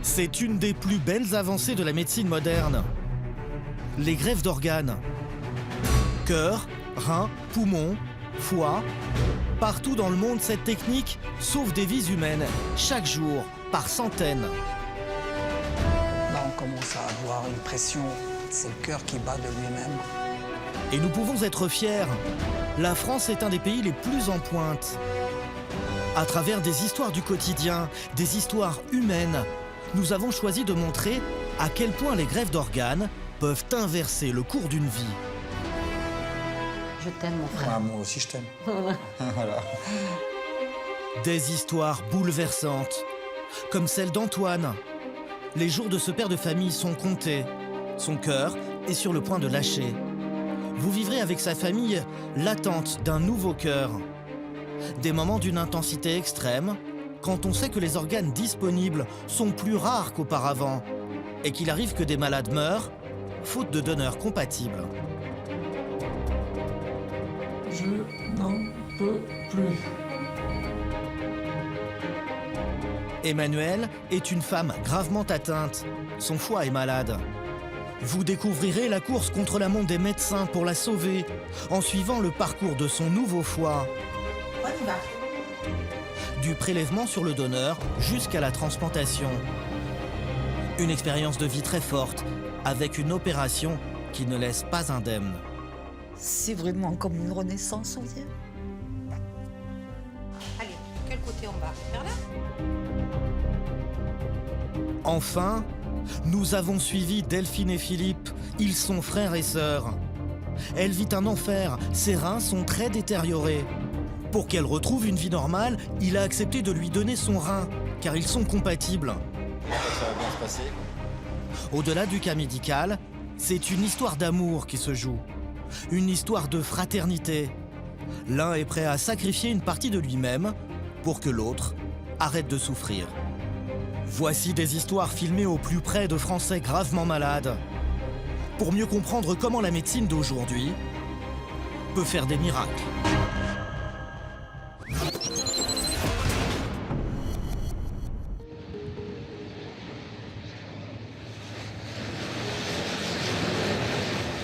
C'est une des plus belles avancées de la médecine moderne. Les greffes d'organes. Cœur, rein, poumon, foie. Partout dans le monde, cette technique sauve des vies humaines, chaque jour, par centaines. Là, on commence à avoir une pression. C'est le cœur qui bat de lui-même. Et nous pouvons être fiers. La France est un des pays les plus en pointe. À travers des histoires du quotidien, des histoires humaines, nous avons choisi de montrer à quel point les greffes d'organes peuvent inverser le cours d'une vie. Je t'aime, mon frère. Ah, moi aussi, je t'aime. Voilà. Des histoires bouleversantes, comme celle d'Antoine. Les jours de ce père de famille sont comptés. Son cœur est sur le point de lâcher. Vous vivrez avec sa famille l'attente d'un nouveau cœur. Des moments d'une intensité extrême, quand on sait que les organes disponibles sont plus rares qu'auparavant et qu'il arrive que des malades meurent, faute de donneurs compatibles. Je n'en peux plus. Emmanuelle est une femme gravement atteinte. Son foie est malade. Vous découvrirez la course contre la montre des médecins pour la sauver en suivant le parcours de son nouveau foie. On y va. Du prélèvement sur le donneur jusqu'à la transplantation. Une expérience de vie très forte, avec une opération qui ne laisse pas indemne. C'est vraiment comme une renaissance, on dirait. Allez, de quel côté on va? Vers là? Enfin, nous avons suivi Delphine et Philippe. Ils sont frères et sœurs. Elle vit un enfer, ses reins sont très détériorés. Pour qu'elle retrouve une vie normale, il a accepté de lui donner son rein, car ils sont compatibles. Ça va bien se passer. Au-delà du cas médical, c'est une histoire d'amour qui se joue. Une histoire de fraternité. L'un est prêt à sacrifier une partie de lui-même pour que l'autre arrête de souffrir. Voici des histoires filmées au plus près de Français gravement malades. Pour mieux comprendre comment la médecine d'aujourd'hui peut faire des miracles.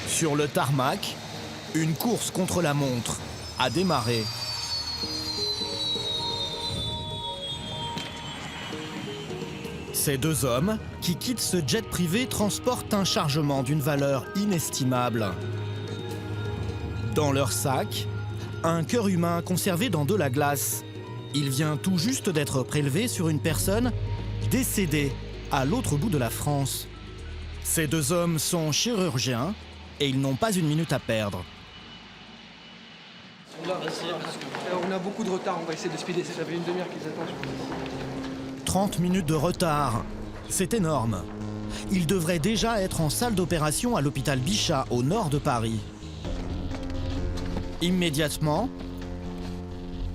Sur le tarmac, une course contre la montre a démarré. Ces deux hommes qui quittent ce jet privé transportent un chargement d'une valeur inestimable. Dans leur sac, un cœur humain conservé dans de la glace. Il vient tout juste d'être prélevé sur une personne décédée à l'autre bout de la France. Ces deux hommes sont chirurgiens et ils n'ont pas une minute à perdre. On a beaucoup de retard, on va essayer de speeder. Ça fait une demi-heure qu'ils attendent. 30 minutes de retard, c'est énorme. Ils devraient déjà être en salle d'opération à l'hôpital Bichat, au nord de Paris. Immédiatement,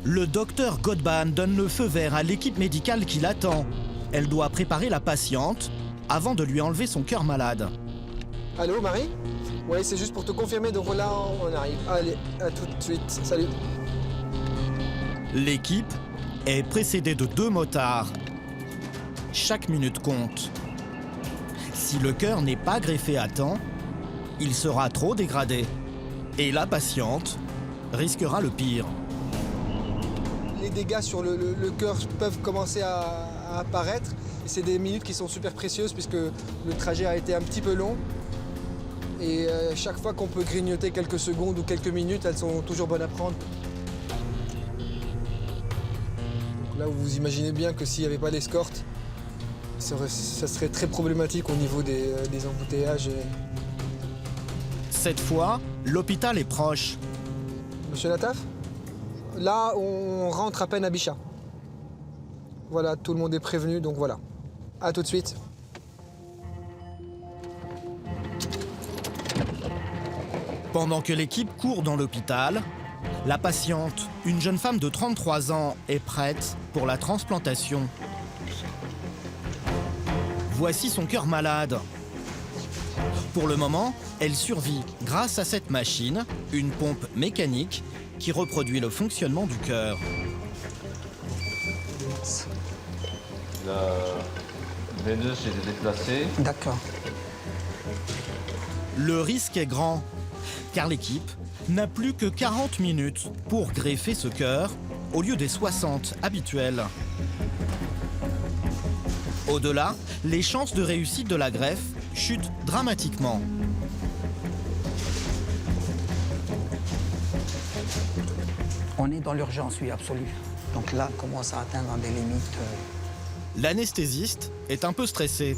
le docteur Godban donne le feu vert à l'équipe médicale qui l'attend. Elle doit préparer la patiente avant de lui enlever son cœur malade. Allô, Marie? Ouais, c'est juste pour te confirmer, donc là, on arrive. Allez, à tout de suite. Salut. L'équipe est précédée de 2 motards. Chaque minute compte. Si le cœur n'est pas greffé à temps, il sera trop dégradé. Et la patiente risquera le pire. Les dégâts sur le cœur peuvent commencer à apparaître. C'est des minutes qui sont super précieuses puisque le trajet a été un petit peu long. Et chaque fois qu'on peut grignoter quelques secondes ou quelques minutes, elles sont toujours bonnes à prendre. Donc là, vous imaginez bien que s'il n'y avait pas l'escorte, ça serait très problématique au niveau des embouteillages. Cette fois, l'hôpital est proche. Monsieur Nataf, là, on rentre à peine à Bichat. Voilà, tout le monde est prévenu, donc voilà. À tout de suite. Pendant que l'équipe court dans l'hôpital, la patiente, une jeune femme de 33 ans, est prête pour la transplantation. Voici son cœur malade. Pour le moment, elle survit grâce à cette machine, une pompe mécanique qui reproduit le fonctionnement du cœur. Les deux, je les ai déplacés. D'accord. Le risque est grand, car l'équipe n'a plus que 40 minutes pour greffer ce cœur au lieu des 60 habituels. Au-delà, les chances de réussite de la greffe chutent dramatiquement. On est dans l'urgence, oui, absolue. Donc là, on commence à atteindre des limites. L'anesthésiste est un peu stressé.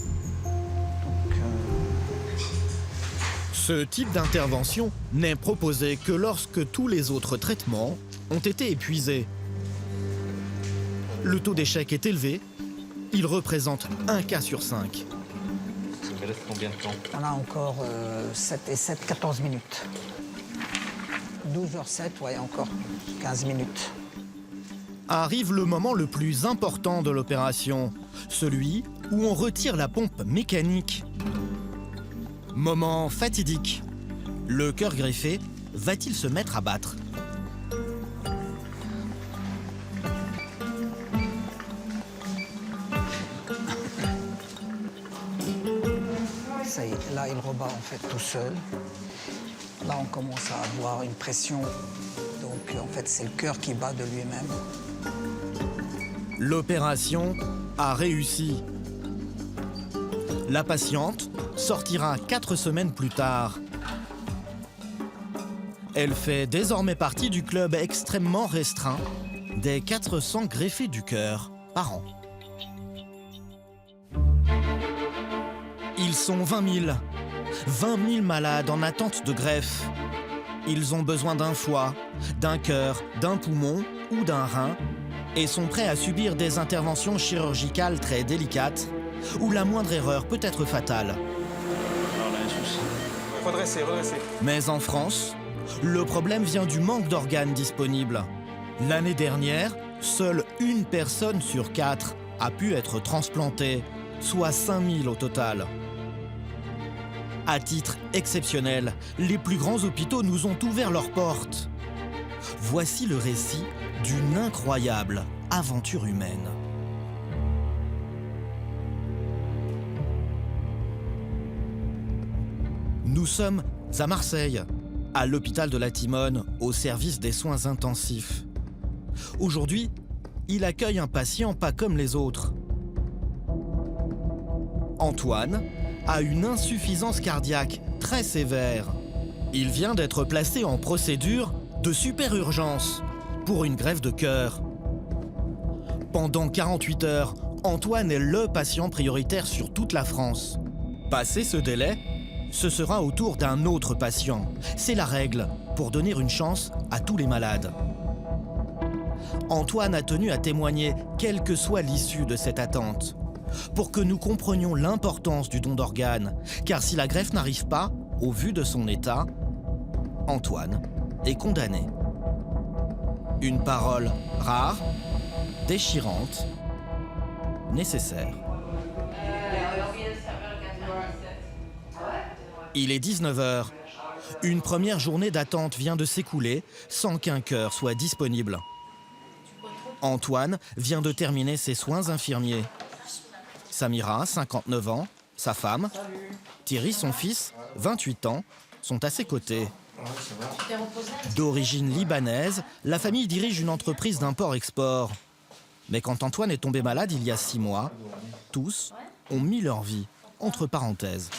Ce type d'intervention n'est proposé que lorsque tous les autres traitements ont été épuisés. Le taux d'échec est élevé. Il représente 1 cas sur 5. Ça me reste combien de temps? On a encore 7 et 7, 14 minutes. 12h07, ouais, encore 15 minutes. Arrive le moment le plus important de l'opération, celui où on retire la pompe mécanique. Moment fatidique. Le cœur greffé va-t-il se mettre à battre? Ça y est, là, il rebat en fait tout seul. Là, on commence à avoir une pression. Donc, en fait, c'est le cœur qui bat de lui-même. L'opération a réussi. La patiente sortira 4 semaines plus tard. Elle fait désormais partie du club extrêmement restreint des 400 greffés du cœur par an. Ils sont 20 000. 20 000 malades en attente de greffe. Ils ont besoin d'un foie, d'un cœur, d'un poumon ou d'un rein et sont prêts à subir des interventions chirurgicales très délicates où la moindre erreur peut être fatale. Alors là, un souci. Redresser, redresser. Mais en France, le problème vient du manque d'organes disponibles. L'année dernière, seule une personne sur 4 a pu être transplantée, soit 5 000 au total. À titre exceptionnel, les plus grands hôpitaux nous ont ouvert leurs portes. Voici le récit d'une incroyable aventure humaine. Nous sommes à Marseille, à l'hôpital de la Timone, au service des soins intensifs. Aujourd'hui, il accueille un patient pas comme les autres. Antoine a une insuffisance cardiaque très sévère. Il vient d'être placé en procédure de super-urgence pour une greffe de cœur. Pendant 48 heures, Antoine est le patient prioritaire sur toute la France. Passé ce délai, ce sera au tour d'un autre patient. C'est la règle pour donner une chance à tous les malades. Antoine a tenu à témoigner quelle que soit l'issue de cette attente, pour que nous comprenions l'importance du don d'organes, car si la greffe n'arrive pas, au vu de son état, Antoine est condamné. Une parole rare, déchirante, nécessaire. Il est 19h. Une première journée d'attente vient de s'écouler sans qu'un cœur soit disponible. Antoine vient de terminer ses soins infirmiers. Samira, 59 ans, sa femme, Thierry, son fils, 28 ans, sont à ses côtés. D'origine libanaise, la famille dirige une entreprise d'import-export. Mais quand Antoine est tombé malade il y a 6 mois, tous ont mis leur vie entre parenthèses.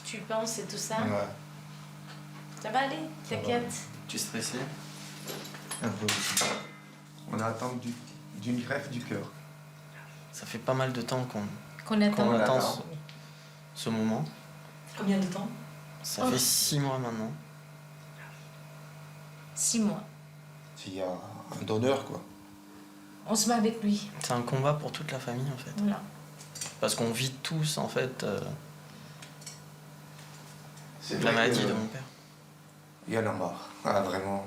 Tu penses et tout ça? Ouais. Ça va aller, t'inquiète. Tu es stressé? Un peu aussi. On attend d'une greffe du cœur. Ça fait pas mal de temps Qu'on attend. qu'on attend attend. ce moment. Combien de temps? Ça fait 6 mois maintenant. 6 mois. S'il y a un donneur, quoi. On se met avec lui. C'est un combat pour toute la famille en fait. Voilà. Parce qu'on vit tous en fait C'est la vrai maladie que de mon père. Il y en a marre. Ah, vraiment.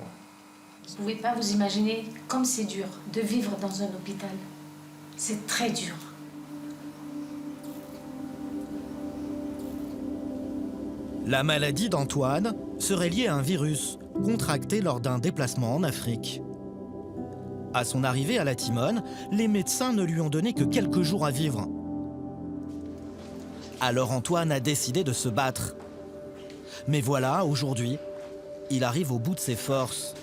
Vous pouvez pas vous imaginer comme c'est dur de vivre dans un hôpital. C'est très dur. La maladie d'Antoine serait liée à un virus contracté lors d'un déplacement en Afrique. À son arrivée à la Timone, les médecins ne lui ont donné que quelques jours à vivre. Alors Antoine a décidé de se battre. Mais voilà, aujourd'hui, il arrive au bout de ses forces.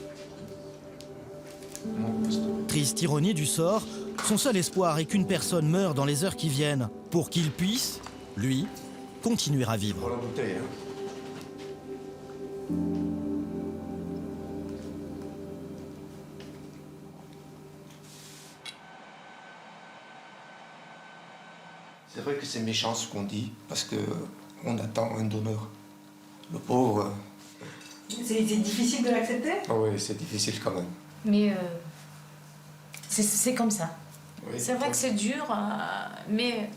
Triste ironie du sort, son seul espoir est qu'une personne meure dans les heures qui viennent pour qu'il puisse, lui, continuer à vivre. Pour la bouteille, hein. C'est vrai que c'est méchant ce qu'on dit, parce qu'on attend un donneur. Le pauvre... C'est difficile de l'accepter? Oui, c'est difficile quand même. Mais c'est comme ça. Oui, C'est vrai que c'est dur, mais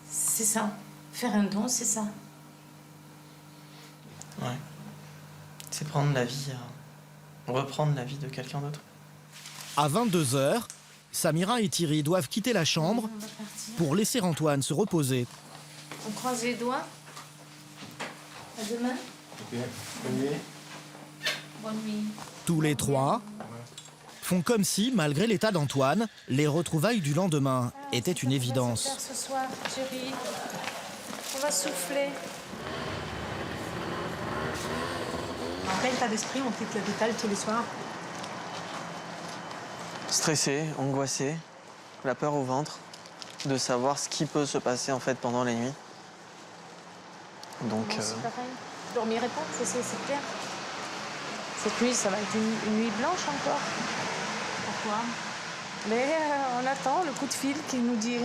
c'est ça. Faire un don, c'est ça. Ouais. C'est prendre la vie, reprendre la vie de quelqu'un d'autre. À 22h, Samira et Thierry doivent quitter la chambre On va partir. pour laisser Antoine se reposer. On croise les doigts. À demain. Ok, bonne nuit. Bonne nuit. Tous les trois font comme si, malgré l'état d'Antoine, les retrouvailles du lendemain étaient une évidence. On va se faire ce soir, Thierry. On va souffler. En quel état d'esprit on quitte l'hôpital tous les soirs? Stressé, angoissé, la peur au ventre, de savoir ce qui peut se passer en fait pendant les nuits. Donc, Moi aussi, pareil. Je dormirai pas, c'est clair. Cette nuit, ça va être une nuit blanche encore. Pourquoi? Mais on attend le coup de fil qui nous dit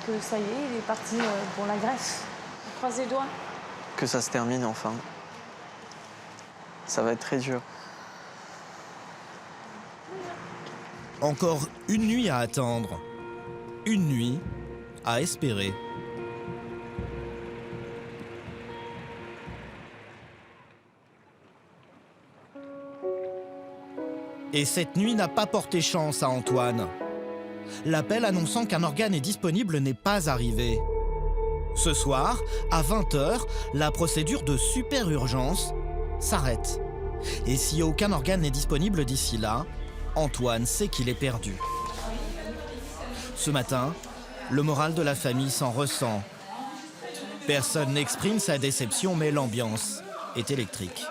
que ça y est, il est parti pour la greffe. On croise les doigts. que ça se termine enfin. Ça va être très dur. Encore une nuit à attendre. Une nuit à espérer. Et cette nuit n'a pas porté chance à Antoine. L'appel annonçant qu'un organe est disponible n'est pas arrivé. Ce soir, à 20h, la procédure de super urgence s'arrête. Et si aucun organe n'est disponible d'ici là, Antoine sait qu'il est perdu. Ce matin, le moral de la famille s'en ressent. Personne n'exprime sa déception, mais l'ambiance est électrique.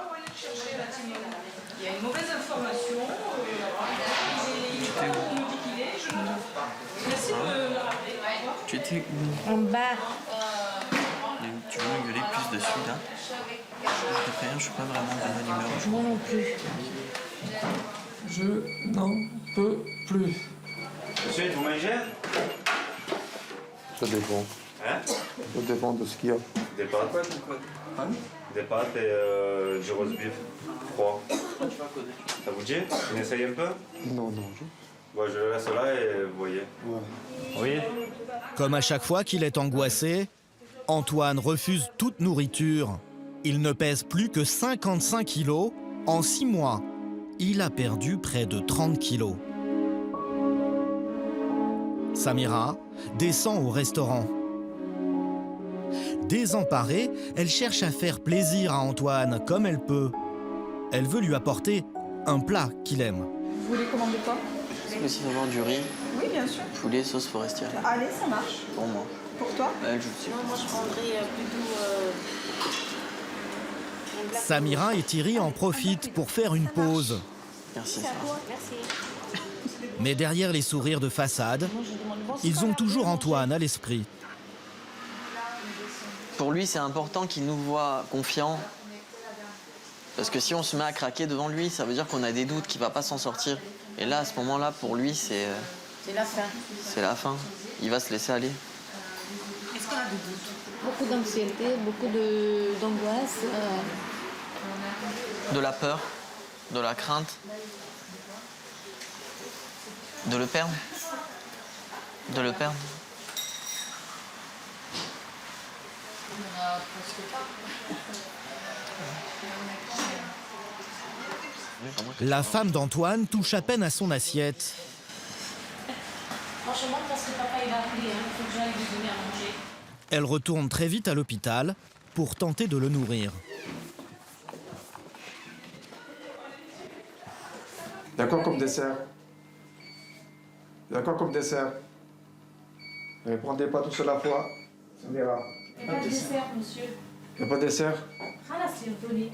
Il y a une mauvaise information. Tu étais où? En bas. Tu veux me gueuler plus dessus là? Je te préviens, je suis pas vraiment de bonne humeur aujourd'hui. Moi non plus. Je n'en peux plus. Monsieur, vous mangez? Ça dépend. Hein? Ça dépend de ce qu'il y a. Des pâtes. Hein? Des pâtes et du roast beef froid. Ça vous dit? On essaye un peu? Non, non. Bon, je le laisse là et vous voyez. Ouais. Oui. Comme à chaque fois qu'il est angoissé, Antoine refuse toute nourriture. Il ne pèse plus que 55 kilos. En 6 mois, il a perdu près de 30 kilos. Samira descend au restaurant. Désemparée, elle cherche à faire plaisir à Antoine comme elle peut. Elle veut lui apporter un plat qu'il aime. Vous voulez commander quoi? Est-ce que c'est vraiment du riz, Oui, bien sûr. poulet, sauce forestière? Allez, ça marche. Pour moi. Pour toi? Elle, je sais. Moi, je prendrais plutôt... Samira et Thierry en profitent pour faire une pause. Merci, Sarah. Mais derrière les sourires de façade, ils ont toujours Antoine à l'esprit. Pour lui, c'est important qu'il nous voit confiants. Parce que si on se met à craquer devant lui, ça veut dire qu'on a des doutes, qu'il va pas s'en sortir. Et là, à ce moment-là, pour lui, c'est C'est la fin. la fin. Il va se laisser aller. Est-ce qu'on a des doutes? Beaucoup d'anxiété, beaucoup d'angoisse. De la peur, de la crainte, de le perdre. De le perdre. La femme d'Antoine touche à peine à son assiette. Franchement, parce que papa il va appeler, il faut que j'aille lui donner à manger. Elle retourne très vite à l'hôpital pour tenter de le nourrir. D'accord comme dessert? D'accord comme dessert. Ne prenez pas tout seul à la fois. Ça ira. Il n'y a pas de dessert, monsieur. Il n'y a pas de dessert? Ah là, c'est donné.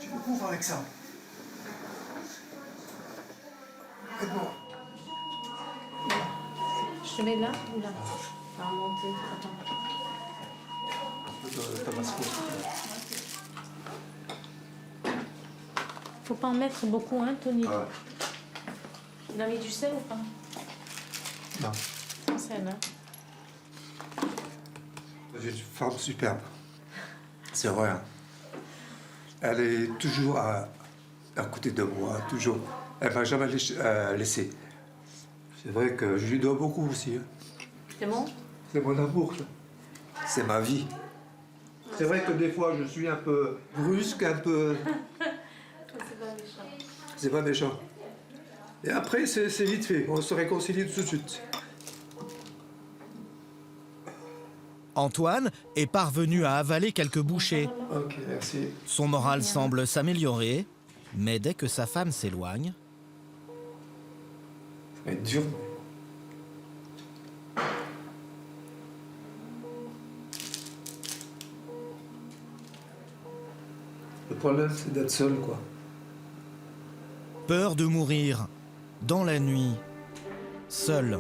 Tu me couvres avec ça. C'est bon. Je te mets là ou là? Ça va monter. Attends. Tabasco. Faut pas en mettre beaucoup, hein, Tony? Ouais. Il a mis du sel ou pas? Non. Sans sel, hein? J'ai une femme superbe. C'est vrai. Hein. Elle est toujours à côté de moi, toujours. Elle ne m'a jamais laissé. C'est vrai que je lui dois beaucoup aussi. Hein. C'est bon? C'est mon amour, ça. C'est ma vie. C'est vrai que des fois, je suis un peu brusque, un peu... C'est pas méchant. C'est pas méchant. Et après, c'est vite fait. On se réconcilie tout de suite. Antoine est parvenu à avaler quelques bouchées. Ok, merci. Son moral semble s'améliorer, mais dès que sa femme s'éloigne, Ça va être dur. Le problème, c'est d'être seul, quoi. peur de mourir, dans la nuit, seul.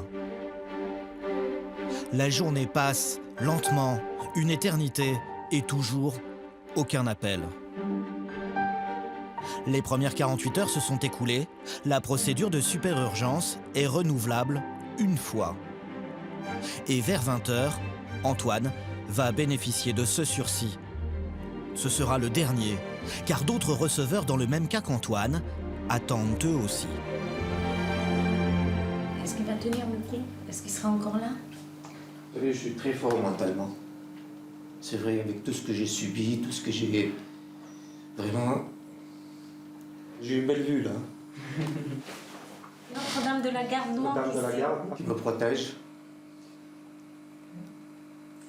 La journée passe lentement, une éternité, et toujours aucun appel. Les premières 48 heures se sont écoulées, la procédure de super-urgence est renouvelable une fois. Et vers 20 h, Antoine va bénéficier de ce sursis. Ce sera le dernier, car d'autres receveurs dans le même cas qu'Antoine attendent eux aussi. Est-ce qu'il va tenir le coup? Est-ce qu'il sera encore là? Vous savez, je suis très fort mentalement. C'est vrai, avec tout ce que j'ai subi, tout ce que j'ai... Vraiment... J'ai une belle vue, là. Notre-Dame de la Garde noire. Dame de la Garde qui me protège.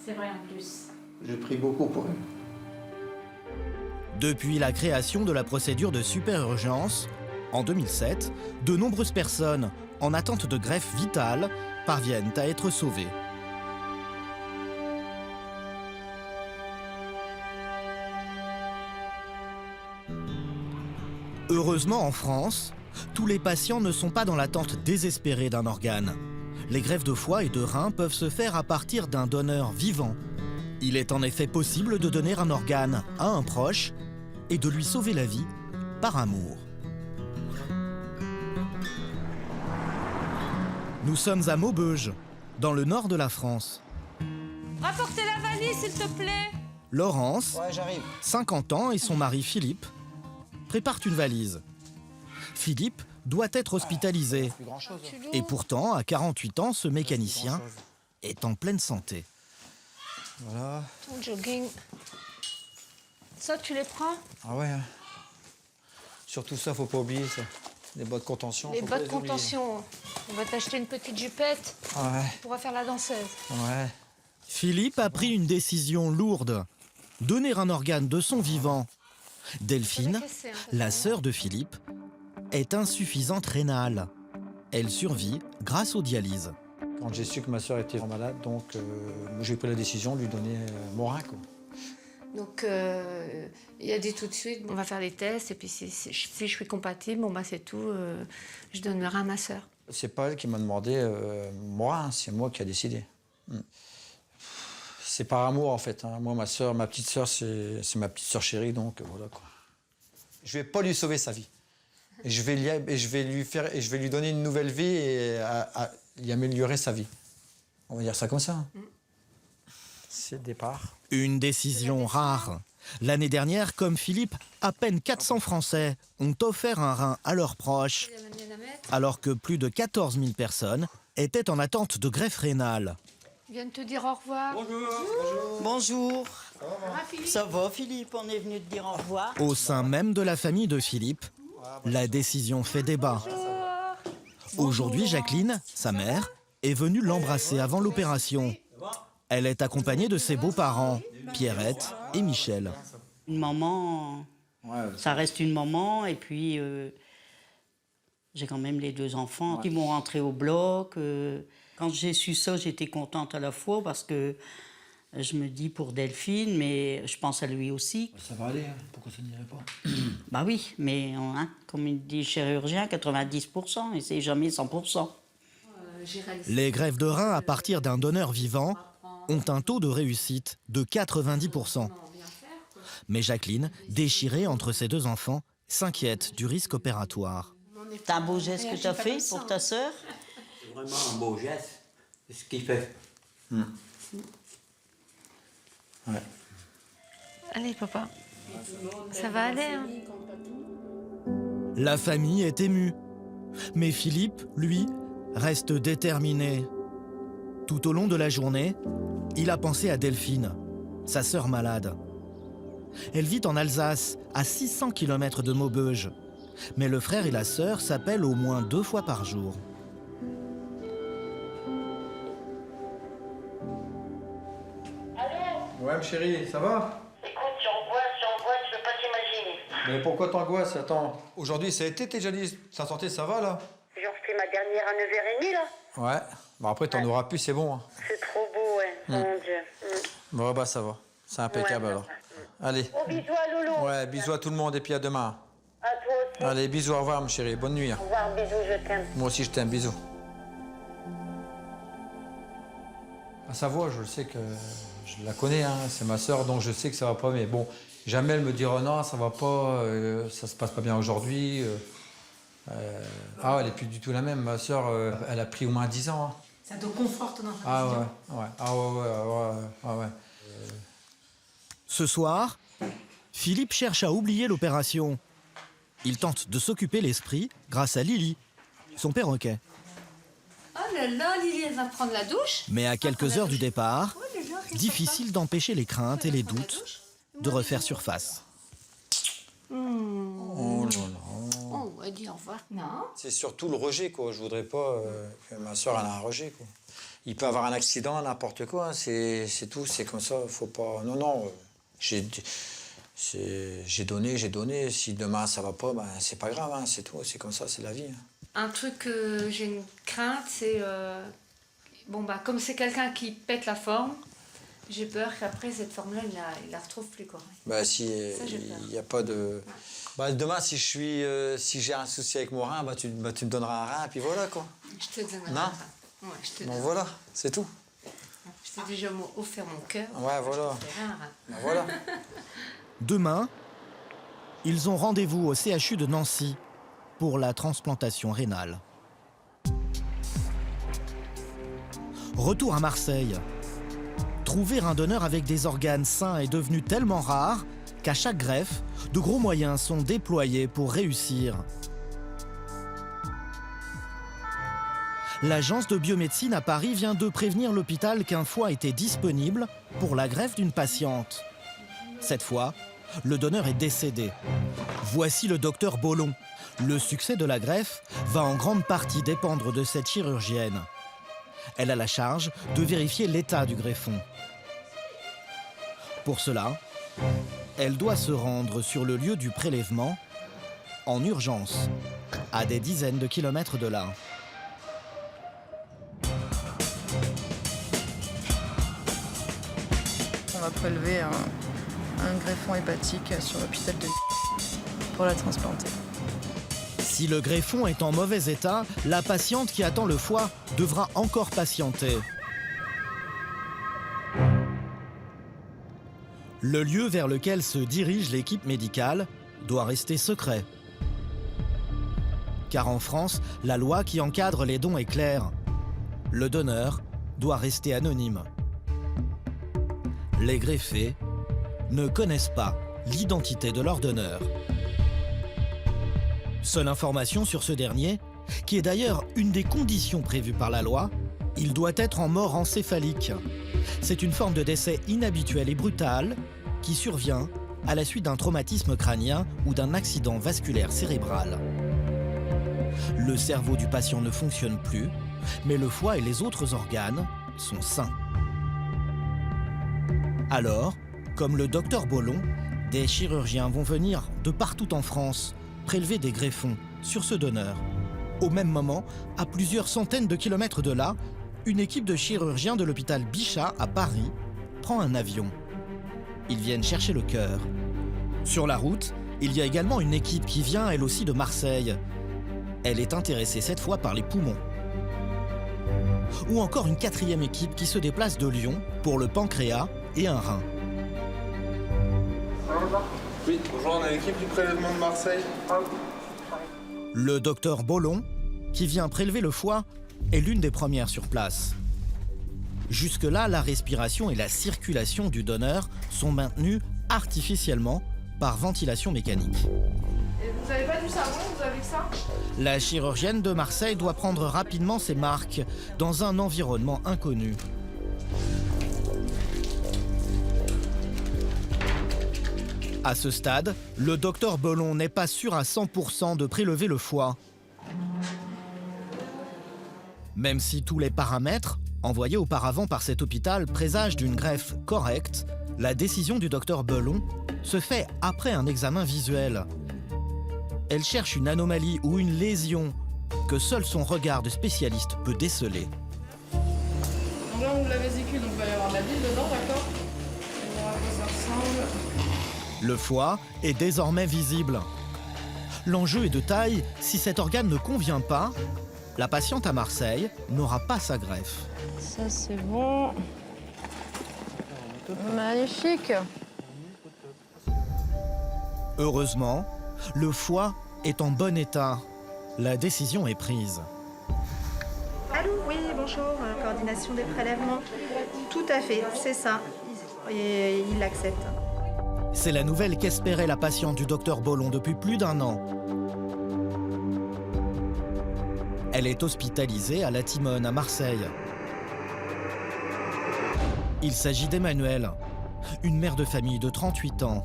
C'est vrai en plus. Je prie beaucoup pour elle. Depuis la création de la procédure de super-urgence, en 2007, de nombreuses personnes en attente de greffe vitale parviennent à être sauvées. Heureusement, en France, tous les patients ne sont pas dans l'attente désespérée d'un organe. Les greffes de foie et de rein peuvent se faire à partir d'un donneur vivant. Il est en effet possible de donner un organe à un proche et de lui sauver la vie par amour. Nous sommes à Maubeuge, dans le nord de la France. Rapportez la valise, s'il te plaît. Laurence, Ouais, j'arrive. 50 ans, et son mari Philippe préparent une valise. Philippe doit être hospitalisé. Plus grand chose. Et pourtant, à 48 ans, ce mécanicien est en pleine santé. Voilà. Ton jogging. Ça, tu les prends? Ah ouais. Hein. Surtout ça, faut pas oublier ça. Les bottes de contention. Les faut pas bottes de oublier. contention. On va t'acheter une petite jupette. Ouais. On pourra faire la danseuse. Ouais. Philippe a pris une décision lourde. Donner un organe de son vivant. Delphine, la sœur de Philippe, est insuffisante rénale. Elle survit grâce aux dialyses. Quand j'ai su que ma soeur était malade, donc j'ai pris la décision de lui donner mon rein, quoi. Donc, il a dit tout de suite, on va faire les tests, et puis si je suis compatible, bon, bah, c'est tout, je donne le rein à ma sœur. C'est pas elle qui m'a demandé mon rein, c'est moi qui a décidé. C'est par amour, en fait. Hein. Moi, ma petite sœur, c'est ma petite sœur chérie, donc voilà, quoi. Je vais pas lui sauver sa vie. Et je vais lui donner une nouvelle vie et à y améliorer sa vie. On va dire ça comme ça. Hein. C'est le départ. Une décision rare. L'année dernière, comme Philippe, à peine 400 Français ont offert un rein à leurs proches, alors que plus de 14 000 personnes étaient en attente de greffe rénale. Il vient de te dire au revoir. Bonjour. Ça va, Philippe? On est venu te dire au revoir. Au sein même de la famille de Philippe, la décision fait débat. Aujourd'hui, Jacqueline, sa mère, est venue l'embrasser avant l'opération. Elle est accompagnée de ses beaux-parents, Pierrette et Michel. Une maman, ça reste une maman, et puis J'ai quand même les 2 enfants qui vont rentrer au bloc. Quand j'ai su ça, j'étais contente à la fois parce que je me dis pour Delphine, mais je pense à lui aussi. Ça va aller, hein. Pourquoi ça n'irait pas? Bah oui, mais comme il dit le chirurgien, 90%, et c'est jamais 100%. Les greffes de rein à partir d'un donneur vivant ont un taux de réussite de 90%. Mais Jacqueline, déchirée entre ses 2 enfants, s'inquiète du risque opératoire. C'est un beau geste que tu as fait pour ta sœur? C'est vraiment un beau geste, c'est ce qu'il fait. Ouais. Allez, papa. Ça va aller, hein? La famille est émue. Mais Philippe, lui, reste déterminé. Tout au long de la journée, il a pensé à Delphine, sa sœur malade. Elle vit en Alsace, à 600 km de Maubeuge. Mais le frère et la sœur s'appellent au moins 2 fois par jour. Ouais, ma chérie, ça va? Écoute, j'angoisse, je peux pas t'imaginer. Mais pourquoi t'angoisses? Attends. Aujourd'hui, ça a été, t'es déjà dit, ta santé, ça va, là? Genre, c'est ma dernière à 9h30, là. Ouais. Bon, après, t'en auras plus, c'est bon. Hein. C'est trop beau, ouais. Mon Dieu. Bon, bah, ça va. C'est impeccable, alors. Allez. Gros bisous à Loulou. Ouais, bisous à tout le monde, et puis à demain. À toi aussi. Allez, bisous, au revoir, ma chérie. Bonne nuit. Au revoir, bisous, je t'aime. Moi aussi, je t'aime, bisous. À sa voix, je le sais que je la connais, hein. C'est ma sœur, donc je sais que ça va pas. Mais bon, jamais elle me dira non, ça va pas, ça se passe pas bien aujourd'hui. Ah, elle est plus du tout la même. Ma sœur, elle a pris au moins 10 ans. Hein. Ça te conforte dans ta Ah décision. ouais, ouais, ah ouais. Ce soir, Philippe cherche à oublier l'opération. Il tente de s'occuper l'esprit grâce à Lily, son perroquet. Oh là là, Lily, elle va prendre la douche. Mais à quelques heures du départ, difficile d'empêcher les craintes et les doutes de refaire surface. Oh là là. Oh, ouais, dis au revoir. Non. C'est surtout le rejet, quoi. Je voudrais pas que ma soeur ait un rejet, quoi. Il peut avoir un accident, n'importe quoi. Hein. C'est tout, c'est comme ça. Faut pas. Non. J'ai donné. Si demain ça va pas, ben c'est pas grave. Hein. C'est tout. C'est comme ça, c'est la vie. Hein. Un truc que j'ai une crainte, c'est comme c'est quelqu'un qui pète la forme, j'ai peur qu'après cette forme-là, il la retrouve plus, quoi. Bah si il n'y a pas de. Bah demain si j'ai un souci avec mon rein, tu me donneras un rein et puis voilà, quoi. Je te donnerai non. un rein. Ouais, je te Donc donne. voilà, c'est tout. Je t'ai déjà offert mon cœur. Ouais, voilà. Je te ferai un rein. Bah, voilà. Demain, ils ont rendez-vous au CHU de Nancy pour la transplantation rénale. Retour à Marseille. Trouver un donneur avec des organes sains est devenu tellement rare qu'à chaque greffe, de gros moyens sont déployés pour réussir. L'agence de biomédecine à Paris vient de prévenir l'hôpital qu'un foie était disponible pour la greffe d'une patiente. Cette fois, le donneur est décédé. Voici le docteur Bollon. Le succès de la greffe va en grande partie dépendre de cette chirurgienne. Elle a la charge de vérifier l'état du greffon. Pour cela, elle doit se rendre sur le lieu du prélèvement en urgence, à des dizaines de kilomètres de là. On va prélever un greffon hépatique sur l'hôpital de pour la transplanter. Si le greffon est en mauvais état, la patiente qui attend le foie devra encore patienter. Le lieu vers lequel se dirige l'équipe médicale doit rester secret. Car en France, la loi qui encadre les dons est claire. Le donneur doit rester anonyme. Les greffés ne connaissent pas l'identité de leur donneur. Seule information sur ce dernier, qui est d'ailleurs une des conditions prévues par la loi, il doit être en mort encéphalique. C'est une forme de décès inhabituelle et brutale qui survient à la suite d'un traumatisme crânien ou d'un accident vasculaire cérébral. Le cerveau du patient ne fonctionne plus, mais le foie et les autres organes sont sains. Alors, comme le docteur Bollon, des chirurgiens vont venir de partout en France prélever des greffons sur ce donneur. Au même moment, à plusieurs centaines de kilomètres de là, une équipe de chirurgiens de l'hôpital Bichat à Paris prend un avion. Ils viennent chercher le cœur. Sur la route, il y a également une équipe qui vient elle aussi de Marseille. Elle est intéressée cette fois par les poumons. Ou encore une quatrième équipe qui se déplace de Lyon pour le pancréas et un rein. Oui, bonjour, on a l'équipe du prélèvement de Marseille. Le docteur Bollon, qui vient prélever le foie, est l'une des premières sur place. Jusque-là, la respiration et la circulation du donneur sont maintenues artificiellement par ventilation mécanique. Et vous n'avez pas du savon, vous avez que ça? La chirurgienne de Marseille doit prendre rapidement ses marques dans un environnement inconnu. À ce stade, le docteur Bollon n'est pas sûr à 100% de prélever le foie. Même si tous les paramètres envoyés auparavant par cet hôpital présagent d'une greffe correcte, la décision du docteur Bollon se fait après un examen visuel. Elle cherche une anomalie ou une lésion que seul son regard de spécialiste peut déceler. Donc là, on ouvre la vésicule, donc il va y avoir de la bile dedans, d'accord? On va voir à quoi ça ressemble. Le foie est désormais visible. L'enjeu est de taille, si cet organe ne convient pas, la patiente à Marseille n'aura pas sa greffe. Ça, c'est bon. Magnifique. Heureusement, le foie est en bon état. La décision est prise. Allô, oui, bonjour, coordination des prélèvements. Tout à fait, c'est ça. Et il l'accepte. C'est la nouvelle qu'espérait la patiente du docteur Bollon depuis plus d'1 an. Elle est hospitalisée à la Timone à Marseille. Il s'agit d'Emmanuelle, une mère de famille de 38 ans.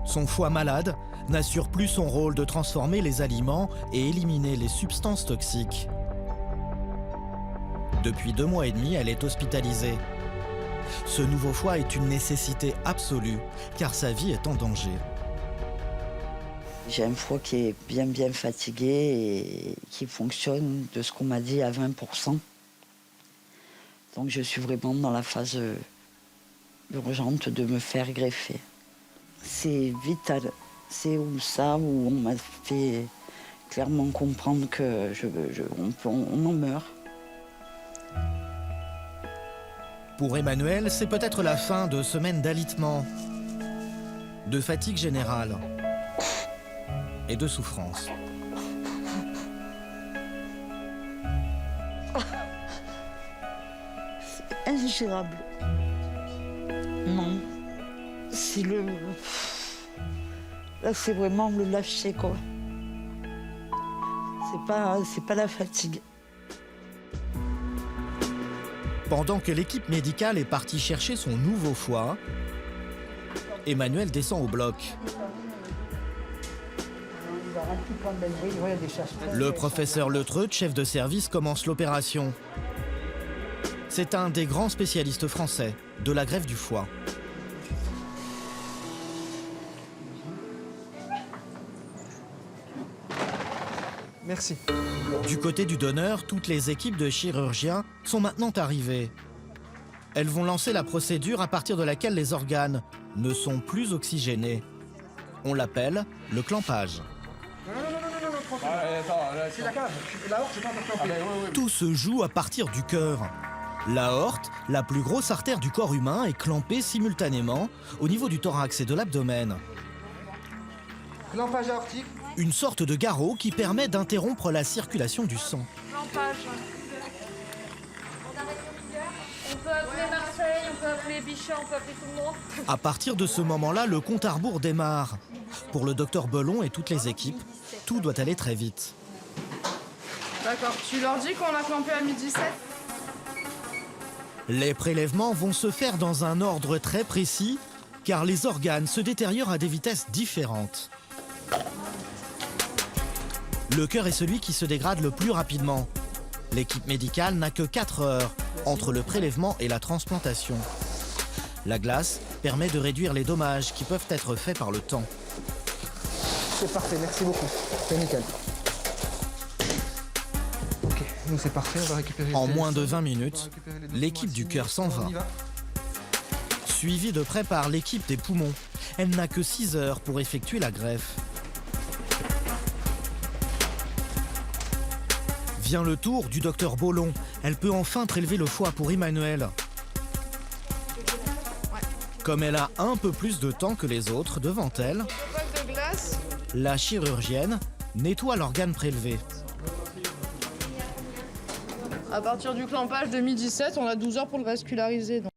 Son foie malade n'assure plus son rôle de transformer les aliments et éliminer les substances toxiques. Depuis 2 mois et demi, elle est hospitalisée. Ce nouveau foie est une nécessité absolue, car sa vie est en danger. J'ai un foie qui est bien fatigué et qui fonctionne, de ce qu'on m'a dit, à 20%. Donc je suis vraiment dans la phase urgente de me faire greffer. C'est vital. C'est où on m'a fait clairement comprendre qu'on en meurt. Pour Emmanuel, c'est peut-être la fin de semaines d'alitement, de fatigue générale et de souffrance. C'est ingérable. Non. C'est le... Là, c'est vraiment le lâcher, quoi. C'est pas la fatigue. Pendant que l'équipe médicale est partie chercher son nouveau foie, Emmanuel descend au bloc. Le professeur Letreut, chef de service, commence l'opération. C'est un des grands spécialistes français de la greffe du foie. Merci. Du côté du donneur, toutes les équipes de chirurgiens sont maintenant arrivées. Elles vont lancer la procédure à partir de laquelle les organes ne sont plus oxygénés. On l'appelle le clampage. C'est la cave. L'aorte, c'est pas encore clampé. Tout se joue à partir du cœur. L'aorte, la plus grosse artère du corps humain, est clampée simultanément au niveau du thorax et de l'abdomen. Clampage aortique. Une sorte de garrot qui permet d'interrompre la circulation du sang. Clampage. On peut appeler Marseille, on peut appeler Bichat, on peut appeler tout le monde. À partir de ce moment-là, le compte à rebours démarre. Pour le docteur Bollon et toutes les équipes, tout doit aller très vite. D'accord, tu leur dis qu'on a clampé à 12h07. Les prélèvements vont se faire dans un ordre très précis, car les organes se détériorent à des vitesses différentes. Le cœur est celui qui se dégrade le plus rapidement. L'équipe médicale n'a que 4 heures entre le prélèvement et la transplantation. La glace permet de réduire les dommages qui peuvent être faits par le temps. C'est parfait, merci beaucoup. C'est nickel. Nous, c'est parfait, on va récupérer... En moins de 20 minutes, l'équipe du cœur s'en va. Suivie de près par l'équipe des poumons. Elle n'a que 6 heures pour effectuer la greffe. Vient le tour du docteur Bollon. Elle peut enfin prélever le foie pour Emmanuel. Comme elle a un peu plus de temps que les autres devant elle, la chirurgienne nettoie l'organe prélevé. À partir du clampage 2017, on a 12 heures pour le vasculariser. Donc.